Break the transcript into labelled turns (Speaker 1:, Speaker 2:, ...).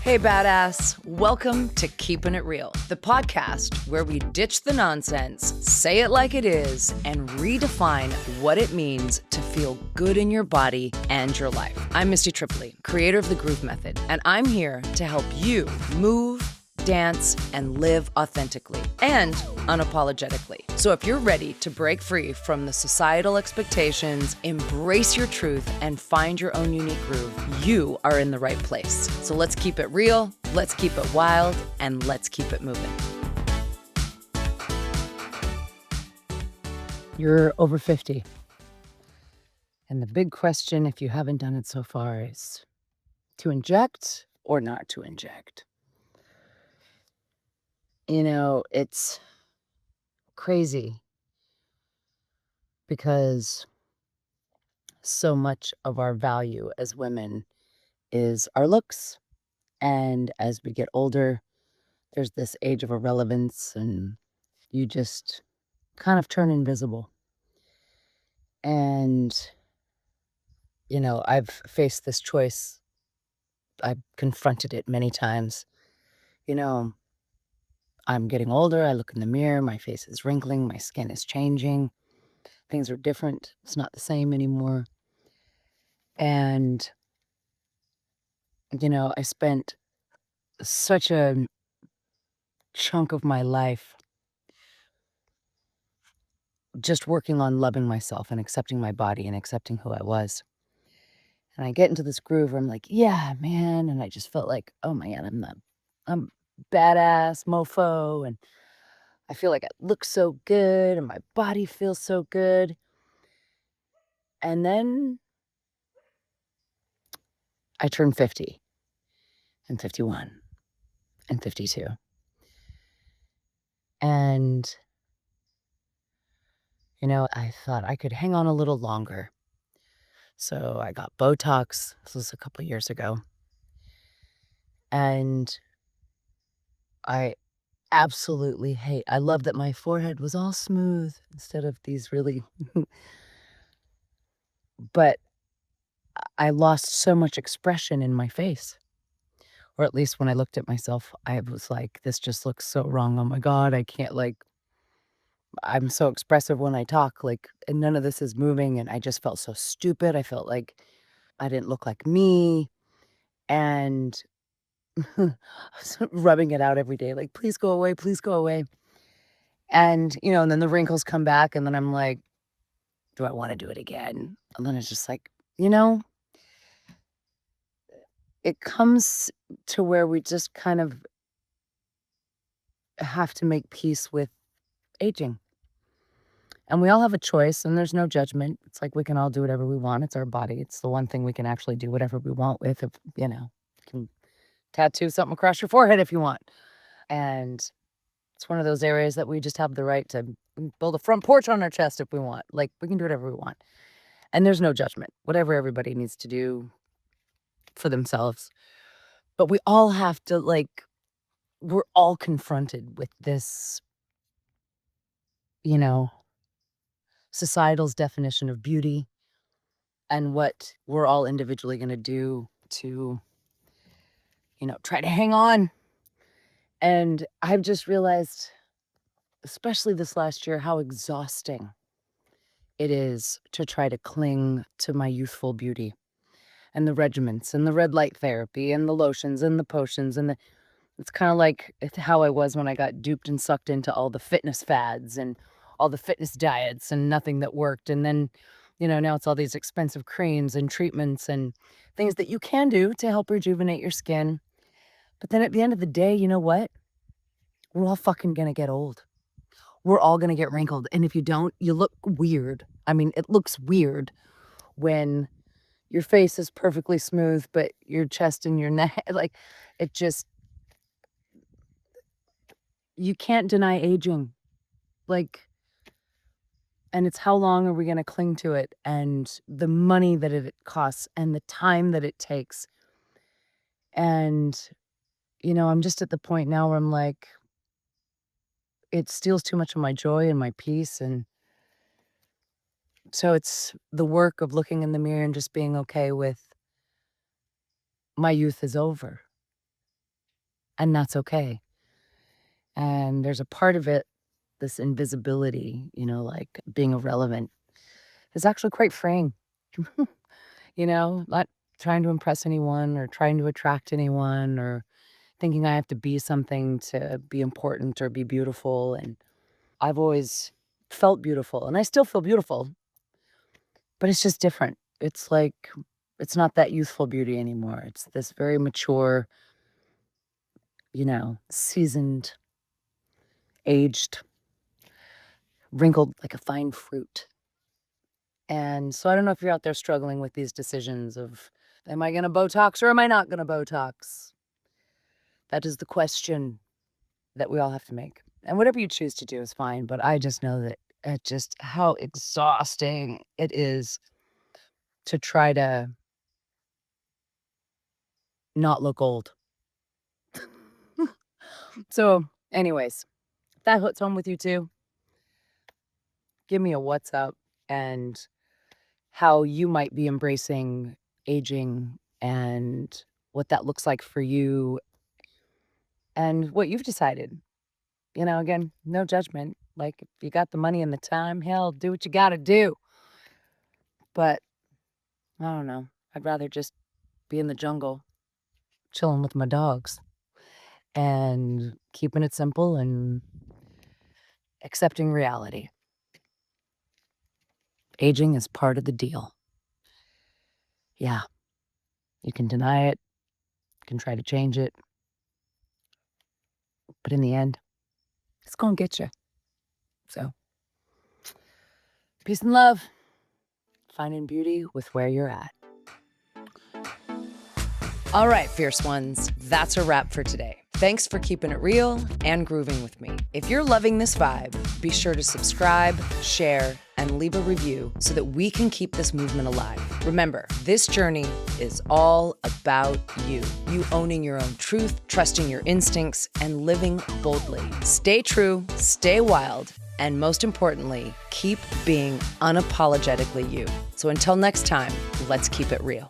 Speaker 1: Hey, badass. Welcome to Keepin It Real, the podcast where we ditch the nonsense, say it like it is, and redefine what it means to feel good in your body and your life. I'm Misty Tripoli, creator of the Groove Method, and I'm here to help you move, dance, and live authentically and unapologetically. So if you're ready to break free from the societal expectations, embrace your truth, and find your own unique groove, you are in the right place. So let's keep it real, let's keep it wild, and let's keep it moving. You're over 50. And the big question, if you haven't done it so far, is to inject or not to inject. You know, it's crazy because so much of our value as women is our looks. And as we get older, there's this age of irrelevance and you just kind of turn invisible. And, you know, I've faced this choice. I've confronted it many times. You know, I'm getting older. I look in the mirror. My face is wrinkling. My skin is changing. Things are different. It's not the same anymore. And, you know, I spent such a chunk of my life just working on loving myself and accepting my body and accepting who I was. And I get into this groove where I'm like, yeah, man. And I just felt like, oh my God, I'm badass mofo. And I feel like I look so good and my body feels so good. And then I turned 50 and 51 and 52. And, you know, I thought I could hang on a little longer. So I got Botox. This was a couple of years ago. And I absolutely hate I love that my forehead was all smooth instead of these really but I lost so much expression in my face. Or at least when I looked at myself, I was like, "This just looks so wrong. Oh my God, I can't I'm so expressive when I talk, and none of this is moving." And I just felt so stupid. I felt like I didn't look like me. And I was rubbing it out every day, like, please go away, please go away. And, you know, and then the wrinkles come back, and then I'm like, do I want to do it again? And then it's just like, you know, it comes to where we just kind of have to make peace with aging. And we all have a choice, and there's no judgment. It's like we can all do whatever we want. It's our body. It's the one thing we can actually do whatever we want with. If, you know, you can tattoo something across your forehead if you want. And it's one of those areas that we just have the right to build a front porch on our chest if we want. Like, we can do whatever we want. And there's no judgment. Whatever everybody needs to do for themselves. But we all have to, we're all confronted with this, you know, societal's definition of beauty and what we're all individually going to do to, you know, try to hang on. And I've just realized, especially this last year, how exhausting it is to try to cling to my youthful beauty and the regimens and the red light therapy and the lotions and the potions and it's kind of like how I was when I got duped and sucked into all the fitness fads and all the fitness diets and nothing that worked. And then, you know, now it's all these expensive creams and treatments and things that you can do to help rejuvenate your skin. But then at the end of the day, you know what? We're all fucking gonna get old. We're all gonna get wrinkled. And if you don't, you look weird. I mean, it looks weird when your face is perfectly smooth, but your chest and your neck, it just, you can't deny aging. And it's how long are we gonna cling to it and the money that it costs and the time that it takes. And, you know, I'm just at the point now where I'm like, it steals too much of my joy and my peace. And so it's the work of looking in the mirror and just being okay with my youth is over. and that's okay. And there's a part of it, this invisibility, like being irrelevant, is actually quite freeing. Not trying to impress anyone or trying to attract anyone or thinking I have to be something to be important or be beautiful. And I've always felt beautiful and I still feel beautiful, but it's just different. It's like, it's not that youthful beauty anymore. It's this very mature, seasoned, aged, wrinkled like a fine fruit. And so I don't know if you're out there struggling with these decisions of, am I going to Botox or am I not going to Botox? That is the question that we all have to make. And whatever you choose to do is fine. But I just know that just how exhausting it is to try to not look old. So anyways, if that hits home with you too, give me a what's up and how you might be embracing aging and what that looks like for you and what you've decided. Again, no judgment. Like, if you got the money and the time, hell, do what you got to do. But I don't know. I'd rather just be in the jungle, chilling with my dogs and keeping it simple and accepting reality. Aging is part of the deal. Yeah. You can deny it, you can try to change it, but in the end, it's going to get you. So, peace and love. Finding beauty with where you're at. All right, fierce ones, that's a wrap for today. Thanks for keeping it real and grooving with me. If you're loving this vibe, be sure to subscribe, share, and leave a review so that we can keep this movement alive. Remember, this journey is all about you. You owning your own truth, trusting your instincts, and living boldly. Stay true, stay wild, and most importantly, keep being unapologetically you. So until next time, let's keep it real.